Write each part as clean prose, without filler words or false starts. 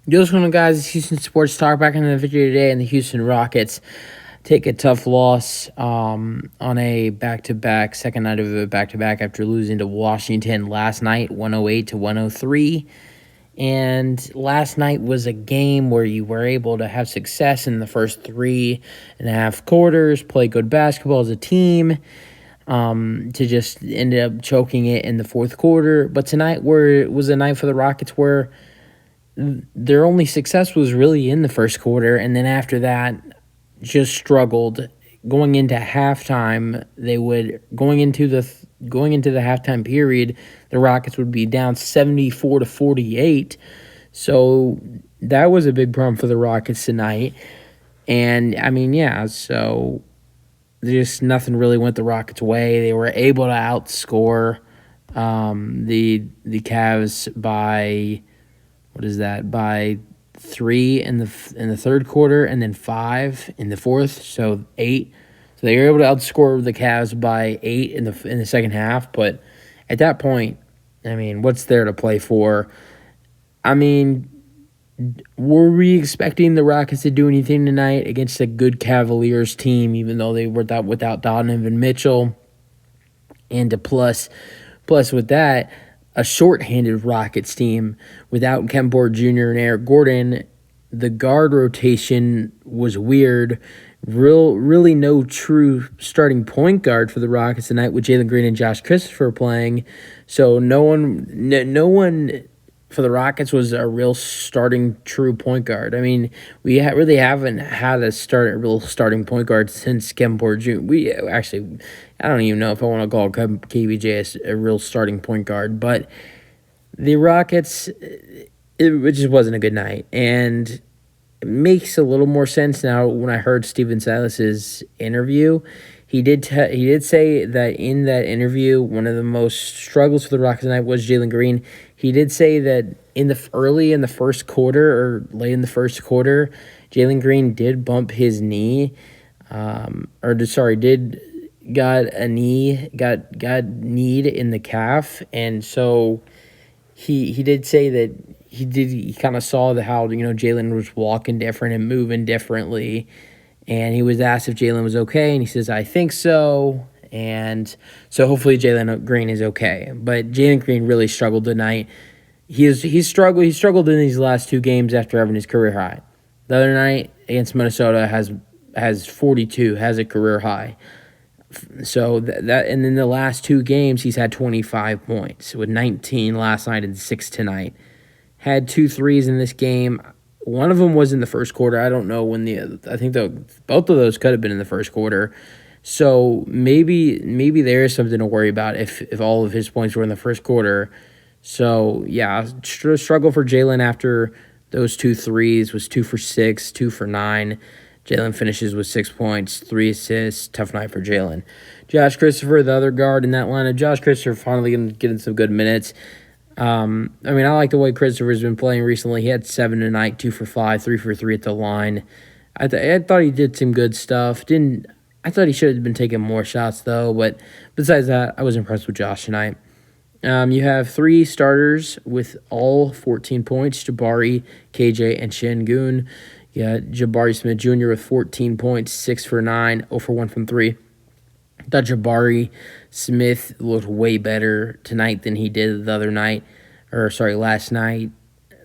Yo, what's going on, guys? It's Houston Sports Talk back in the video today, and the Houston Rockets take a tough loss on a back-to-back, second night of a back-to-back after losing to Washington last night, 108 to 103. And last night was a game where you were able to have success in the first 3.5 quarters, play good basketball as a team, to just end up choking it in the fourth quarter. But tonight was a night for the Rockets where their only success was really in the first quarter, and then after that, just struggled. Going into halftime, going into the halftime period, the Rockets would be down 74 to 48. So that was a big problem for the Rockets tonight. And I mean, yeah, so just nothing really went the Rockets' way. They were able to outscore the Cavs by by 3 in the third quarter, and then 5 in the fourth, so 8. So they were able to outscore the Cavs by 8 in the second half. But at that point, I mean, what's there to play for? I mean, were we expecting the Rockets to do anything tonight against a good Cavaliers team, even though they were without Donovan Mitchell? And plus with that, a shorthanded Rockets team without Kemba Porter Jr. and Eric Gordon. The guard rotation was weird. Really no true starting point guard for the Rockets tonight, with Jalen Green and Josh Christopher playing. So no one for the Rockets was a real starting true point guard. I mean, we really haven't had a real starting point guard since Kemba Porter Jr. We actually, I don't even know if I want to call KBJ a real starting point guard, but the Rockets, it just wasn't a good night. And it makes a little more sense now when I heard Steven Silas's interview. He did say that in that interview, one of the most struggles for the Rockets tonight was Jalen Green. He did say that early in the first quarter or late in the first quarter, Jalen Green did bump his knee, did got kneed in the calf, and so he did say that he kind of saw how Jalen was walking different and moving differently. And he was asked if Jalen was okay, and he says, "I think so." And so hopefully Jalen Green is okay. But Jalen Green really struggled tonight. He struggled in these last two games after having his career high. The other night against Minnesota has 42, has a career high. So that and in the last two games he's had 25 points, with 19 last night and 6 tonight. Had 2 threes in this game. One of them was in the first quarter. I don't know when both of those could have been in the first quarter. So maybe there is something to worry about if all of his points were in the first quarter. So yeah, struggle for Jalen after those 2 threes. Was 2 for 6, 2 for 9. Jalen finishes with 6 points, 3 assists. Tough night for Jalen. Josh Christopher, the other guard in that lineup. Josh Christopher finally getting some good minutes. I mean, I like the way Christopher's been playing recently. He had 7 tonight, 2 for 5, 3 for 3 at the line. I thought he did some good stuff. I thought he should have been taking more shots, though. But besides that, I was impressed with Josh tonight. You have 3 starters with all 14 points: Jabari, KJ, and Sengun. You got Jabari Smith Jr. with 14 points, 6 for 9, 0 for 1 from 3. I thought Jabari Smith looked way better tonight than he did the other night. Last night.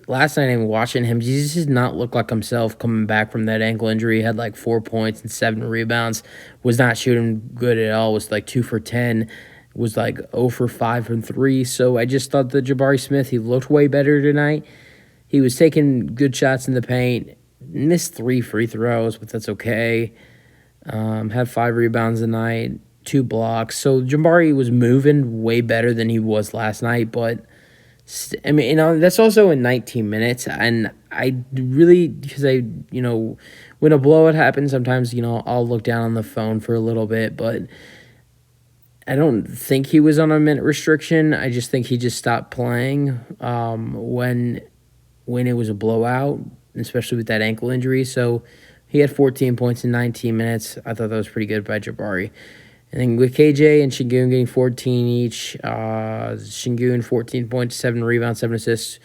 Last night, I'm watching him. He just did not look like himself coming back from that ankle injury. He had like 4 points and 7 rebounds. Was not shooting good at all. Was like 2 for 10. Was like 0 for 5 from 3. So I just thought that Jabari Smith, he looked way better tonight. He was taking good shots in the paint. Missed 3 free throws, but that's okay. Had 5 rebounds tonight, 2 blocks. So Jabari was moving way better than he was last night. But I mean, that's also in 19 minutes. And I really, because when a blowout happens, sometimes I'll look down on the phone for a little bit. But I don't think he was on a minute restriction. I just think he just stopped playing when it was a blowout, especially with that ankle injury. So he had 14 points in 19 minutes. I thought that was pretty good by Jabari. And then with KJ and Sengun getting 14 each, Sengun 14 points, 7 rebounds, 7 assists.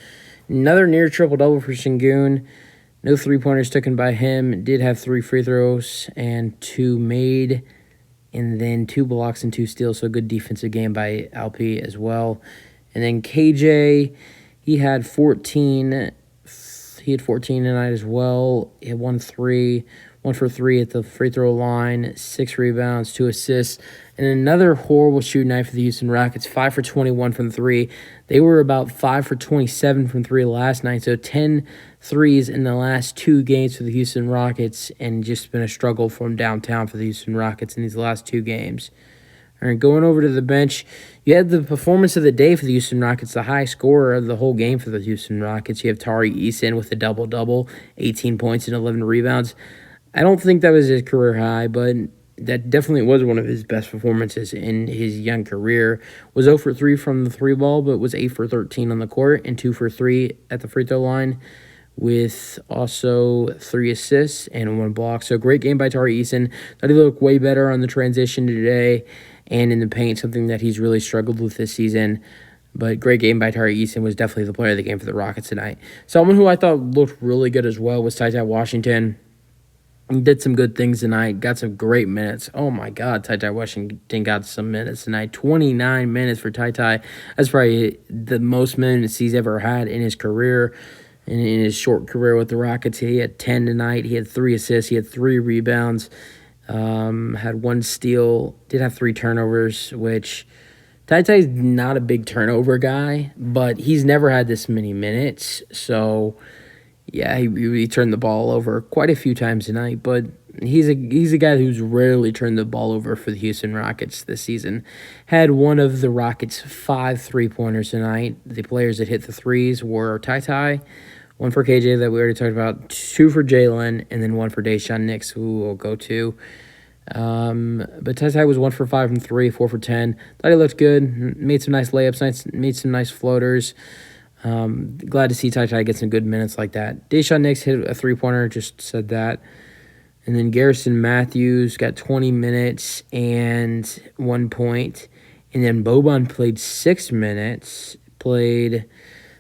Another near triple-double for Sengun. No three-pointers taken by him. Did have 3 free throws and 2 made, and then 2 blocks and 2 steals, so a good defensive game by LP as well. And then KJ, he had 14. He had 14 tonight as well. He had 1 for 3 at the free throw line, 6 rebounds, 2 assists, and another horrible shooting night for the Houston Rockets. 5 for 21 from 3. They were about 5 for 27 from 3 last night, so 10 threes in the last 2 games for the Houston Rockets, and just been a struggle from downtown for the Houston Rockets in these last 2 games. All right, going over to the bench, you had the performance of the day for the Houston Rockets, the high scorer of the whole game for the Houston Rockets. You have Tari Eason with a double-double, 18 points and 11 rebounds. I don't think that was his career high, but that definitely was one of his best performances in his young career. Was 0 for 3 from the 3 ball, but was 8 for 13 on the court and 2 for 3 at the free throw line, with also 3 assists and 1 block. So great game by Tari Eason. Thought he looked way better on the transition today and in the paint, something that he's really struggled with this season. But great game by Tari Eason, was definitely the player of the game for the Rockets tonight. Someone who I thought looked really good as well was Ty Washington. He did some good things tonight, got some great minutes. Oh, my God, Ty Washington got some minutes tonight. 29 minutes for Ty. That's probably the most minutes he's ever had in his career, in his short career with the Rockets. He had 10 tonight. He had 3 assists. He had 3 rebounds. Had 1 steal, did have 3 turnovers, which Ty's not a big turnover guy, but he's never had this many minutes. So, yeah, he turned the ball over quite a few times tonight, but he's a guy who's rarely turned the ball over for the Houston Rockets this season. Had one of the Rockets' 5 3-pointers tonight. The players that hit the threes were Ty, 1 for KJ that we already talked about, 2 for Jalen, and then 1 for Dayshawn Nix, who we'll go to. But Ty was 1 for 5 from 3, 4 for 10. Thought he looked good. Made some nice layups, made some nice floaters. Glad to see Ty get some good minutes like that. Dayshawn Nix hit a 3-pointer, just said that. And then Garrison Matthews got 20 minutes and 1 point. And then Boban played 6 minutes, played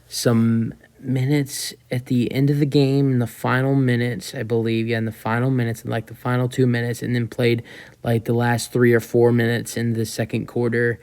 some minutes at the end of the game, in the final minutes, I believe. Yeah, in the final minutes, in like the final 2 minutes, and then played like the last 3 or 4 minutes in the second quarter.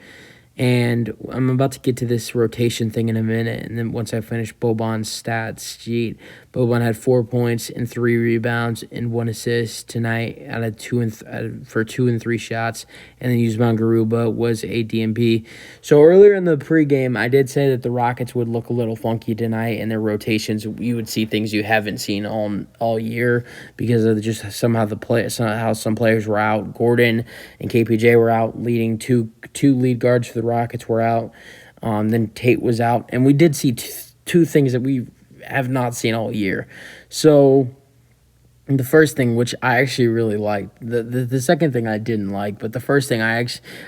And I'm about to get to this rotation thing in a minute, and then once I finish Boban's stats sheet, Boban had 4 points and 3 rebounds and 1 assist tonight out of 2 and 3 shots, and then Usman Garuba was a DMP. So earlier in the pregame, I did say that the Rockets would look a little funky tonight in their rotations. You would see things you haven't seen all year because of just somehow some players were out. Gordon and KPJ were out, leading two lead guards for the Rockets were out. Then Tate was out, and we did see 2 things that we have not seen all year. So the first thing, which I actually really liked, the second thing I didn't like, but the first thing I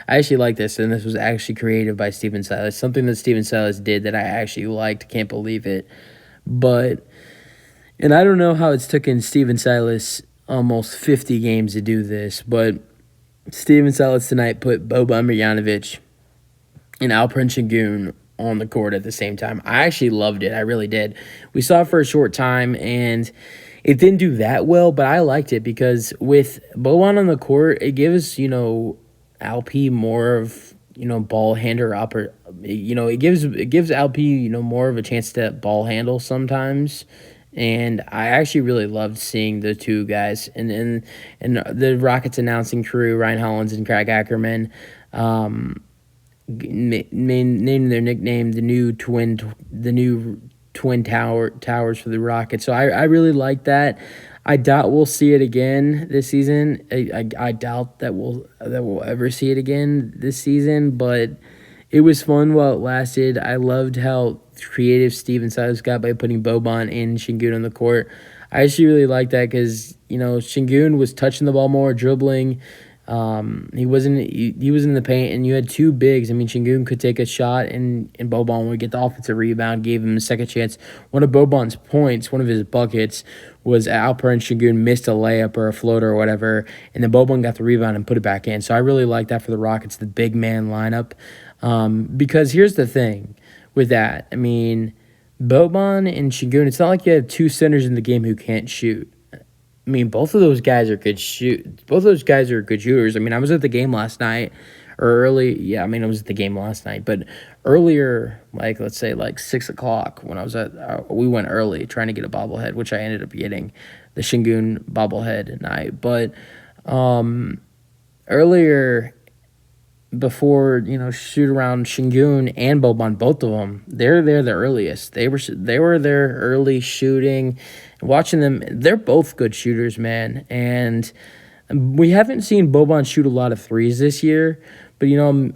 actually liked this, and this was actually created by Stephen Silas, something that Stephen Silas did that I actually liked. Can't believe it. And I don't know how it's taken Stephen Silas almost 50 games to do this, but Stephen Silas tonight put Boban Marjanovic and Alperen Sengun on the court at the same time. I actually loved it. I really did. We saw it for a short time, and it didn't do that well, but I liked it because with Boban on the court, it gives, LP more of, ball handler it gives LP, more of a chance to ball handle sometimes. And I actually really loved seeing the 2 guys and the Rockets announcing crew, Ryan Hollins and Craig Ackerman, named their nickname the new twin towers for the Rockets. So I really like that. I doubt we'll see it again this season. I doubt that we'll ever see it again this season, but it was fun while it lasted. I loved how creative Stephen Silas got by putting Boban and Sengun on the court. I actually really like that because, Sengun was touching the ball more, dribbling. He wasn't in the paint, and you had 2 bigs. I mean, Sengun could take a shot, and Boban would get the offensive rebound, gave him a second chance. One of Boban's points, one of his buckets, was Alperen Sengun missed a layup or a floater or whatever, and then Boban got the rebound and put it back in. So I really like that for the Rockets, the big man lineup. Because here's the thing with that. I mean, Boban and Sengun, it's not like you have two centers in the game who can't shoot. I mean, both of those guys are good shoot. Both of those guys are good shooters. I mean, I was at the game last night, or early. Yeah, I mean, I was at the game last night, but earlier, like let's say like 6 o'clock when I was at, we went early trying to get a bobblehead, which I ended up getting the Shingun bobblehead at night. But earlier, before shoot around Shingun and Boban, both of them, they're there the earliest. They were there early shooting, watching them. They're both good shooters, man. And we haven't seen Boban shoot a lot of threes this year, but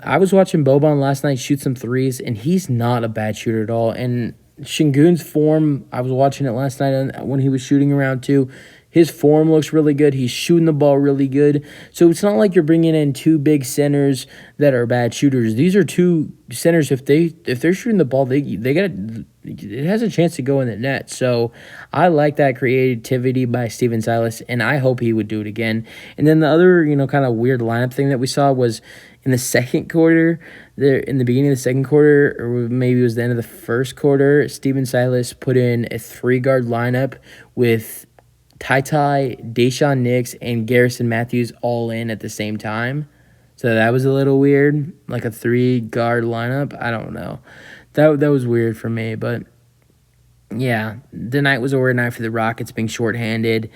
I was watching Boban last night shoot some threes, and he's not a bad shooter at all. And Shingun's form, I was watching it last night when he was shooting around too. His form looks really good. He's shooting the ball really good. So it's not like you're bringing in two big centers that are bad shooters. These are two centers. If they're shooting the ball, they got it has a chance to go in the net. So I like that creativity by Steven Silas, and I hope he would do it again. And then the other kind of weird lineup thing that we saw was in the second quarter. There in the beginning of the second quarter, or maybe it was the end of the first quarter, Steven Silas put in a 3-guard lineup with Ty, Deshaun Nix, and Garrison Matthews all in at the same time. So that was a little weird, like a 3-guard lineup. I don't know. That was weird for me, but yeah, the night was a weird night for the Rockets being shorthanded,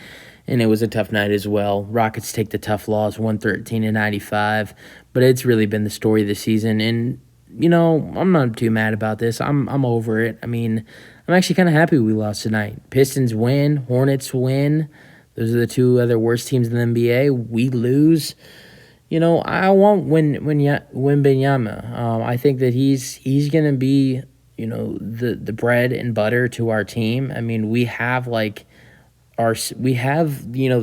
and it was a tough night as well. Rockets take the tough loss, 113-95, but it's really been the story of the season, and I'm not too mad about this. I'm over it. I mean, I'm actually kind of happy we lost tonight. Pistons win, Hornets win. Those are the two other worst teams in the NBA. We lose. I want Wembanyama. I think that he's gonna be the bread and butter to our team. I mean, we have the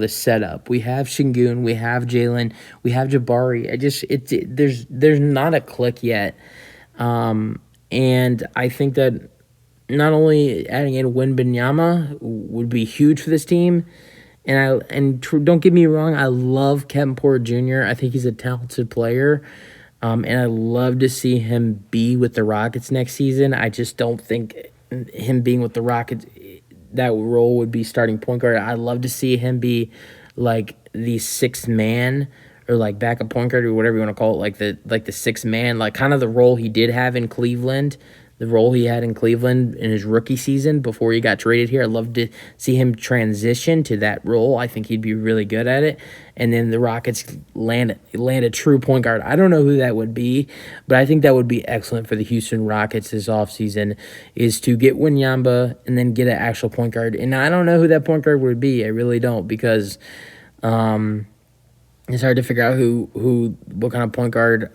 setup. We have Sengun, we have Jalen, we have Jabari. There's not a click yet, and I think that not only adding in Wembanyama would be huge for this team, don't get me wrong, I love Kevin Porter Jr. I think he's a talented player, and I love to see him be with the Rockets next season. I just don't think him being with the Rockets, that role would be starting point guard. I'd love to see him be like the sixth man or like backup point guard or whatever you want to call it, like the sixth man, like kind of the role he did have in Cleveland. The role he had in Cleveland in his rookie season before he got traded here. I'd love to see him transition to that role. I think he'd be really good at it. And then the Rockets land a true point guard. I don't know who that would be, but I think that would be excellent for the Houston Rockets this offseason, is to get Wembanyama and then get an actual point guard. And I don't know who that point guard would be. I really don't, because it's hard to figure out what kind of point guard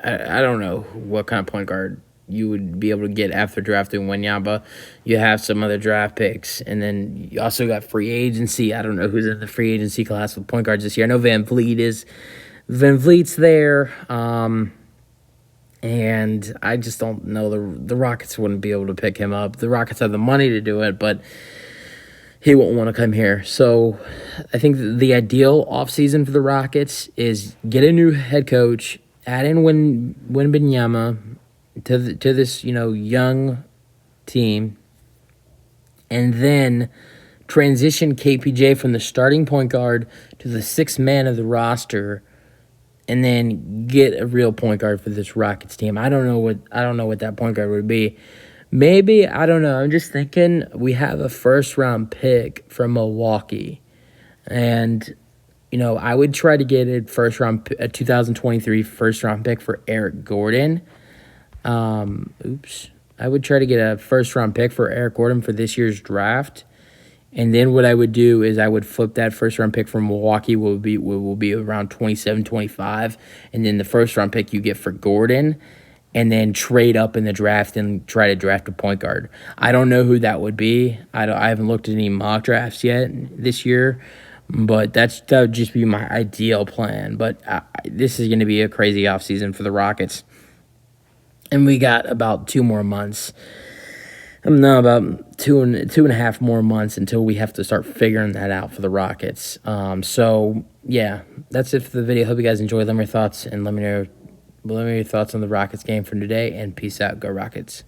I don't know what kind of point guard you would be able to get after drafting Wembanyama. You have some other draft picks, and then you also got free agency. I don't know who's in the free agency class with point guards this year. I know Van Vliet's there, and I just don't know. The Rockets wouldn't be able to pick him up. The Rockets have the money to do it, but he won't want to come here. So I think the ideal offseason for the Rockets is get a new head coach, add in Wembanyama to this young team, and then transition KPJ from the starting point guard to the sixth man of the roster, and then get a real point guard for this Rockets team. I don't know what that point guard would be. Maybe, I don't know. I'm just thinking we have a first-round pick from Milwaukee, and I would try to get a 2023 first-round pick for Eric Gordon. I would try to get a first-round pick for Eric Gordon for this year's draft. And then what I would do is I would flip that first-round pick from Milwaukee will be around 27, 25. And then the first-round pick you get for Gordon, and then trade up in the draft and try to draft a point guard. I don't know who that would be. I haven't looked at any mock drafts yet this year. But that would just be my ideal plan. But this is going to be a crazy offseason for the Rockets. And we got about 2 more months. No, about two and a half more months until we have to start figuring that out for the Rockets. So, yeah, that's it for the video. Hope you guys enjoyed. Let me know your thoughts, and let me know your thoughts on the Rockets game for today. And peace out. Go Rockets.